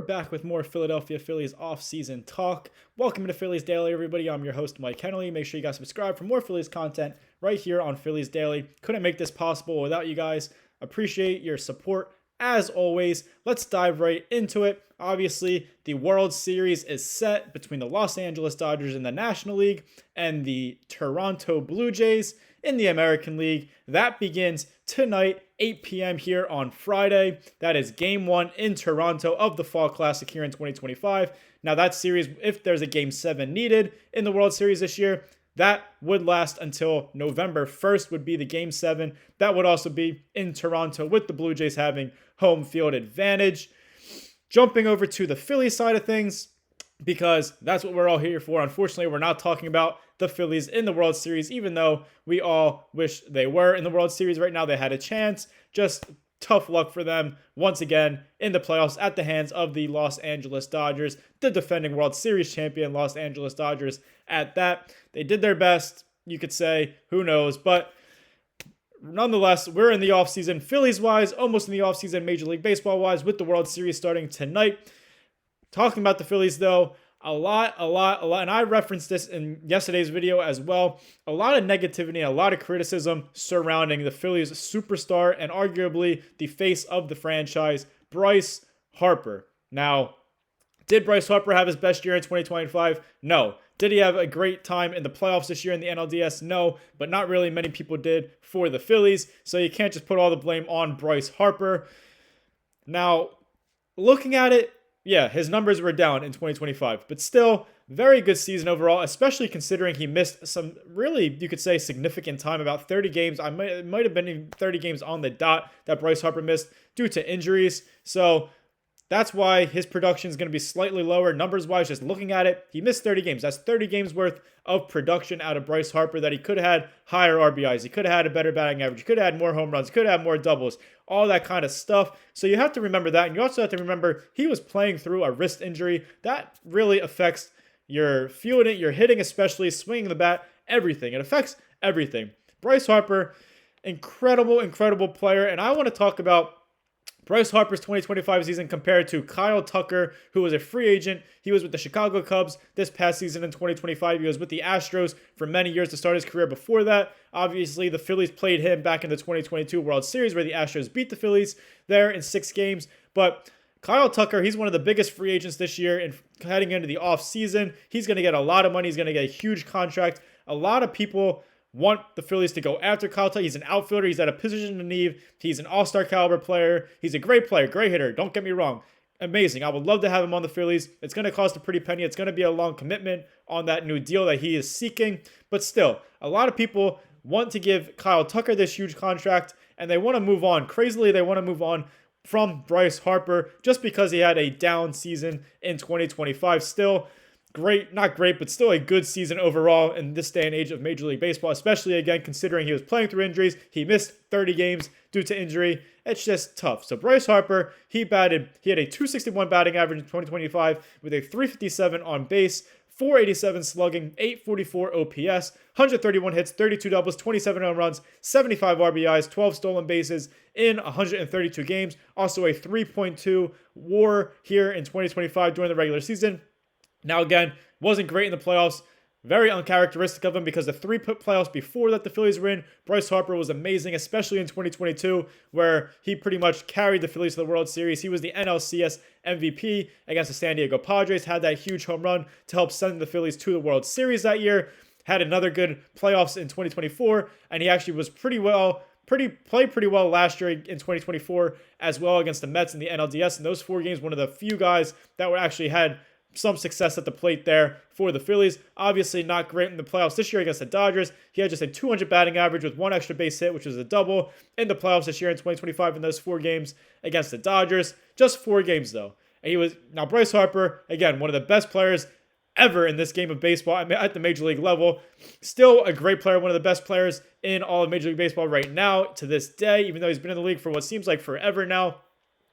back with more Philadelphia Phillies off-season talk. Welcome to Phillies Daily, everybody. I'm your host, Mike Kennelly. Make sure you guys subscribe for more Phillies content right here on Phillies Daily. Couldn't make this possible without you guys. Appreciate your support. As always, let's dive right into it. Obviously, the World Series is set between the Los Angeles Dodgers in the National League and the Toronto Blue Jays in the American League. That begins tonight, 8 p.m. here on Friday. That is Game 1 in Toronto of the Fall Classic here in 2025. Now, that series, if there's a Game 7 needed in the World Series this year, that would last until November 1st would be the Game 7. That would also be in Toronto with the Blue Jays having home field advantage. Jumping over to the Phillies side of things, because that's what we're all here for. Unfortunately, we're not talking about the Phillies in the World Series, even though we all wish they were in the World Series right now. They had a chance. Just tough luck for them once again in the playoffs at the hands of the Los Angeles Dodgers, the defending World Series champion Los Angeles Dodgers at that. They did their best, you could say. Who knows? But nonetheless, we're in the offseason, Phillies-wise, almost in the offseason, Major League Baseball-wise, with the World Series starting tonight. Talking about the Phillies, though, a lot, and I referenced this in yesterday's video as well. A lot of negativity, a lot of criticism surrounding the Phillies superstar and arguably the face of the franchise, Bryce Harper. Now, did Bryce Harper have his best year in 2025? No. Did he have a great time in the playoffs this year in the NLDS? No, but not really many people did for the Phillies, so you can't just put all the blame on Bryce Harper. Now, looking at it, yeah, his numbers were down in 2025, but still, very good season overall, especially considering he missed some really, you could say, significant time, about 30 games. It might have been even 30 games on the dot that Bryce Harper missed due to injuries. So that's why his production is going to be slightly lower numbers-wise. Just looking at it, he missed 30 games. That's 30 games worth of production out of Bryce Harper that he could have had higher RBIs. He could have had a better batting average. He could have had more home runs. He could have had more doubles. All that kind of stuff. So you have to remember that. And you also have to remember he was playing through a wrist injury. That really affects your fielding, your hitting especially, swinging the bat, everything. It affects everything. Bryce Harper, incredible player. And I want to talk about Bryce Harper's 2025 season compared to Kyle Tucker, who was a free agent. He was with the Chicago Cubs this past season in 2025. He was with the Astros for many years to start his career before that. Obviously, the Phillies played him back in the 2022 World Series where the Astros beat the Phillies there in 6 games. But Kyle Tucker, he's one of the biggest free agents this year and heading into the offseason. He's going to get a lot of money. He's going to get a huge contract. A lot of people want the Phillies to go after Kyle Tucker. He's an outfielder. He's at a position of need. He's an all-star caliber player. He's a great player, great hitter. Don't get me wrong. Amazing. I would love to have him on the Phillies. It's going to cost a pretty penny. It's going to be a long commitment on that new deal that he is seeking. But still, a lot of people want to give Kyle Tucker this huge contract, and they want to move on. Crazily, they want to move on from Bryce Harper just because he had a down season in 2025. Still, not great, but still a good season overall in this day and age of Major League Baseball, especially, again, considering he was playing through injuries. He missed 30 games due to injury. It's just tough. So Bryce Harper, he had a 261 batting average in 2025 with a 357 on base, 487 slugging, 844 OPS, 131 hits, 32 doubles, 27 home runs, 75 RBIs, 12 stolen bases in 132 games. Also a 3.2 WAR here in 2025 during the regular season. Now, again, wasn't great in the playoffs. Very uncharacteristic of him because the 3 playoffs before that the Phillies were in, Bryce Harper was amazing, especially in 2022, where he pretty much carried the Phillies to the World Series. He was the NLCS MVP against the San Diego Padres, had that huge home run to help send the Phillies to the World Series that year, had another good playoffs in 2024, and he actually was played pretty well last year in 2024 as well against the Mets in the NLDS. In those 4 games, one of the few guys that were actually had some success at the plate there for the Phillies. Obviously not great in the playoffs this year against the Dodgers. He had just a 200 batting average with 1 extra base hit, which was a double in the playoffs this year in 2025 in those 4 games against the Dodgers. Just 4 games though. And now Bryce Harper, again, one of the best players ever in this game of baseball at the Major League level. Still a great player, one of the best players in all of Major League Baseball right now to this day, even though he's been in the league for what seems like forever now.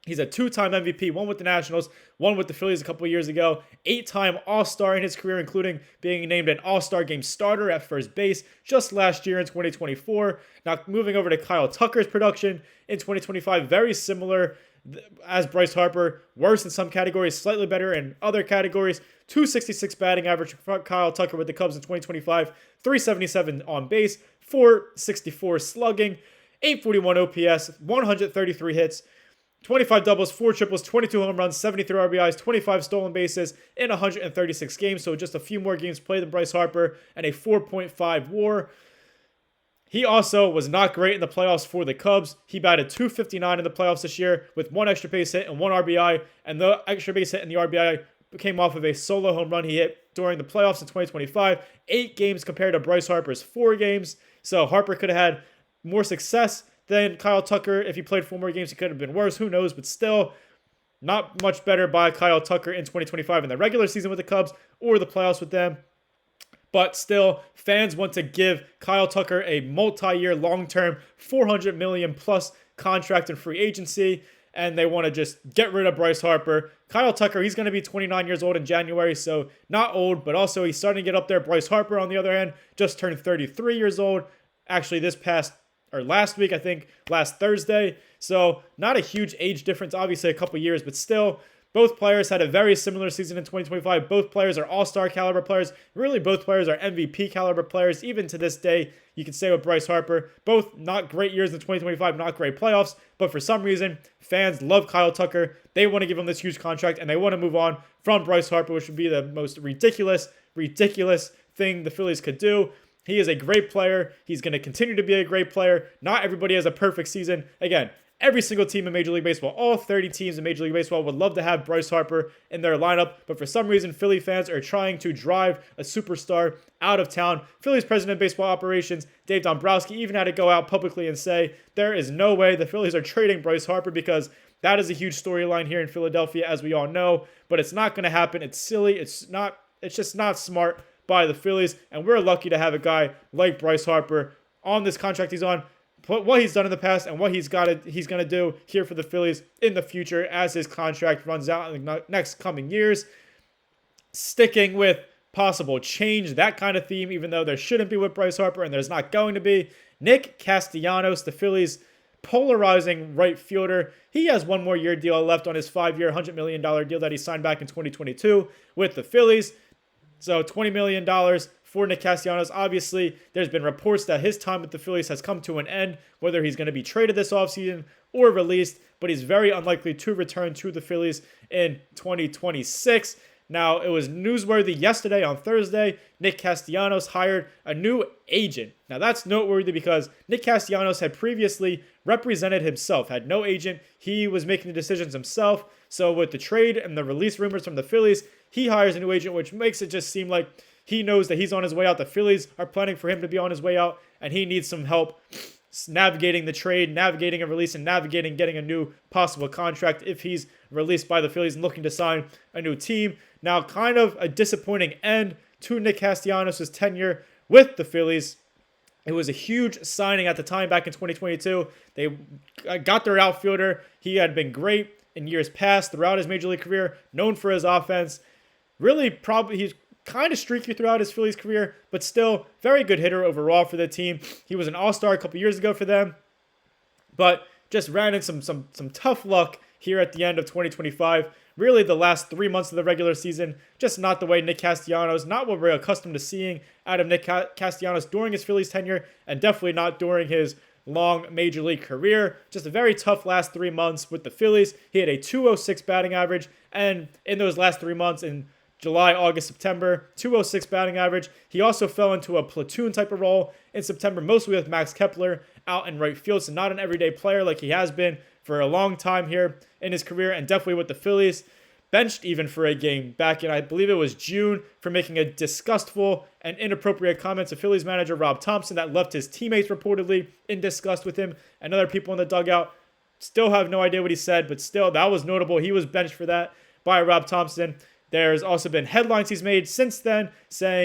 He's a 2-time MVP, 1 with the Nationals, 1 with the Phillies a couple of years ago, 8-time All-Star in his career, including being named an All-Star Game starter at first base just last year in 2024. Now, moving over to Kyle Tucker's production in 2025, very similar as Bryce Harper, worse in some categories, slightly better in other categories. 266 batting average for Kyle Tucker with the Cubs in 2025, 377 on base, 464 slugging, 841 OPS, 133 hits, 25 doubles, 4 triples, 22 home runs, 73 RBIs, 25 stolen bases in 136 games. So just a few more games played than Bryce Harper and a 4.5 WAR. He also was not great in the playoffs for the Cubs. He batted .259 in the playoffs this year with 1 extra base hit and 1 RBI. And the extra base hit and the RBI came off of a solo home run he hit during the playoffs in 2025. 8 games compared to Bryce Harper's 4 games. So Harper could have had more success than Kyle Tucker. If he played 4 more games, he could have been worse. Who knows? But still, not much better by Kyle Tucker in 2025 in the regular season with the Cubs or the playoffs with them. But still, fans want to give Kyle Tucker a multi-year, long-term, $400 million plus contract in free agency, and they want to just get rid of Bryce Harper. Kyle Tucker, he's going to be 29 years old in January, so not old, but also he's starting to get up there. Bryce Harper, on the other hand, just turned 33 years old. Actually, last week, I think, last Thursday. So not a huge age difference, obviously a couple years, but still, both players had a very similar season in 2025. Both players are all-star caliber players. Really, both players are MVP caliber players. Even to this day, you can say with Bryce Harper, both not great years in 2025, not great playoffs, but for some reason, fans love Kyle Tucker. They want to give him this huge contract, and they want to move on from Bryce Harper, which would be the most ridiculous thing the Phillies could do. He is a great player. He's going to continue to be a great player. Not everybody has a perfect season. Again, every single team in Major League Baseball, all 30 teams in Major League Baseball would love to have Bryce Harper in their lineup, but for some reason, Philly fans are trying to drive a superstar out of town. Phillies president of baseball operations, Dave Dombrowski, even had to go out publicly and say there is no way the Phillies are trading Bryce Harper because that is a huge storyline here in Philadelphia, as we all know, but it's not going to happen. It's silly. It's just not smart by the Phillies, and we're lucky to have a guy like Bryce Harper on this contract he's on. What he's done in the past and what he's going to do here for the Phillies in the future as his contract runs out in the next coming years. Sticking with possible change, that kind of theme, even though there shouldn't be with Bryce Harper and there's not going to be. Nick Castellanos, the Phillies' polarizing right fielder. He has 1 more year deal left on his 5-year, $100 million deal that he signed back in 2022 with the Phillies. So $20 million for Nick Castellanos. Obviously, there's been reports that his time with the Phillies has come to an end, whether he's going to be traded this offseason or released, but he's very unlikely to return to the Phillies in 2026. Now, it was newsworthy yesterday on Thursday, Nick Castellanos hired a new agent. Now, that's noteworthy because Nick Castellanos had previously represented himself, had no agent. He was making the decisions himself. So with the trade and the release rumors from the Phillies, he hires a new agent, which makes it just seem like he knows that he's on his way out. The Phillies are planning for him to be on his way out, and he needs some help navigating the trade, navigating a release, and navigating getting a new possible contract if he's released by the Phillies and looking to sign a new team. Now, kind of a disappointing end to Nick Castellanos' tenure with the Phillies. It was a huge signing at the time back in 2022. They got their outfielder. He had been great in years past throughout his Major League career, known for his offense. Really, he's kind of streaky throughout his Phillies career, but still very good hitter overall for the team. He was an all-star a couple years ago for them, but just ran in some tough luck here at the end of 2025. Really, the last 3 months of the regular season, just not the way Nick Castellanos, not what we're accustomed to seeing out of Nick Castellanos during his Phillies tenure, and definitely not during his long Major League career. Just a very tough last 3 months with the Phillies. He had a .206 batting average, and in those last 3 months, in July, August, September, .206 batting average. He also fell into a platoon type of role in September, mostly with Max Kepler out in right field, so not an everyday player like he has been for a long time here in his career, and definitely with the Phillies. Benched even for a game back in, I believe it was June, for making a disgustful and inappropriate comment to Phillies manager Rob Thompson that left his teammates reportedly in disgust with him and other people in the dugout. Still have no idea what he said, but still, that was notable. He was benched for that by Rob Thompson. There's also been headlines he's made since then,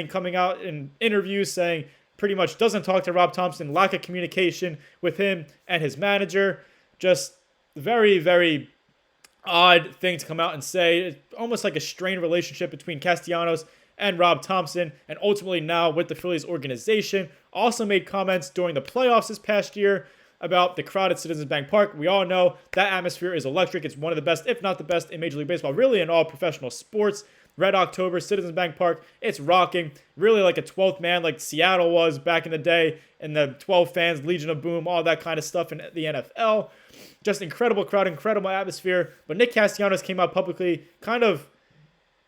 coming out in interviews, saying pretty much doesn't talk to Rob Thompson, lack of communication with him and his manager. Just very, very odd thing to come out and say. It's almost like a strained relationship between Castellanos and Rob Thompson, and ultimately now with the Phillies organization. Also made comments during the playoffs this past year about the crowd at Citizens Bank Park. We all know that atmosphere is electric. It's one of the best, if not the best, in Major League Baseball, really in all professional sports. Red October, Citizens Bank Park, it's rocking. Really like a 12th man like Seattle was back in the day, and the 12 fans, Legion of Boom, all that kind of stuff in the NFL. Just incredible crowd, incredible atmosphere. But Nick Castellanos came out publicly kind of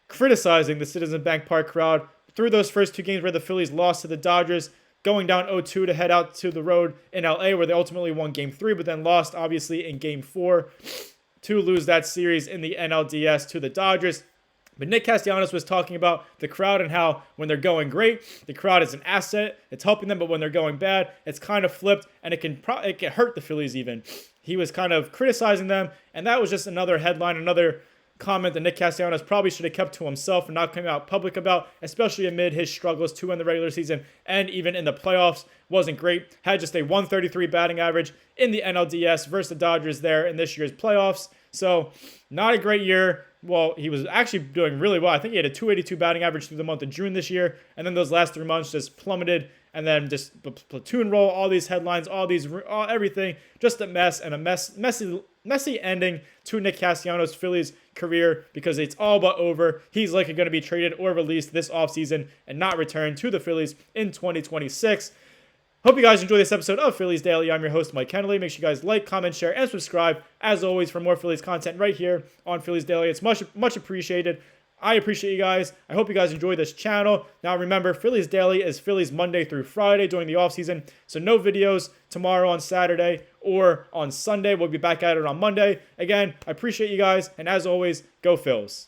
criticizing the Citizens Bank Park crowd through those first two games where the Phillies lost to the Dodgers, going down 0-2 to head out to the road in LA, where they ultimately won Game 3, but then lost, obviously, in Game 4 to lose that series in the NLDS to the Dodgers. But Nick Castellanos was talking about the crowd and how when they're going great, the crowd is an asset. It's helping them, but when they're going bad, it's kind of flipped, and it can hurt the Phillies even. He was kind of criticizing them, and that was just another headline, another comment that Nick Castellanos probably should have kept to himself and not come out public about, especially amid his struggles to win the regular season and even in the playoffs. Wasn't great. Had just a 133 batting average in the NLDS versus the Dodgers there in this year's playoffs. So not a great year. Well, he was actually doing really well. I think he had a 282 batting average through the month of June this year. And then those last 3 months just plummeted. And then just platoon roll, all these headlines, everything. Just a mess and a messy ending to Nick Castellanos' Phillies career, because it's all but over. He's likely going to be traded or released this offseason and not return to the Phillies in 2026. Hope you guys enjoy this episode of Phillies Daily. I'm your host, Mike Kennelly. Make sure you guys like, comment, share, and subscribe, as always, for more Phillies content right here on Phillies Daily. It's much appreciated. I appreciate you guys. I hope you guys enjoy this channel. Now, remember, Phillies Daily is Phillies Monday through Friday during the offseason, so no videos tomorrow on Saturday or on Sunday. We'll be back at it on Monday. Again, I appreciate you guys, and as always, go Phils.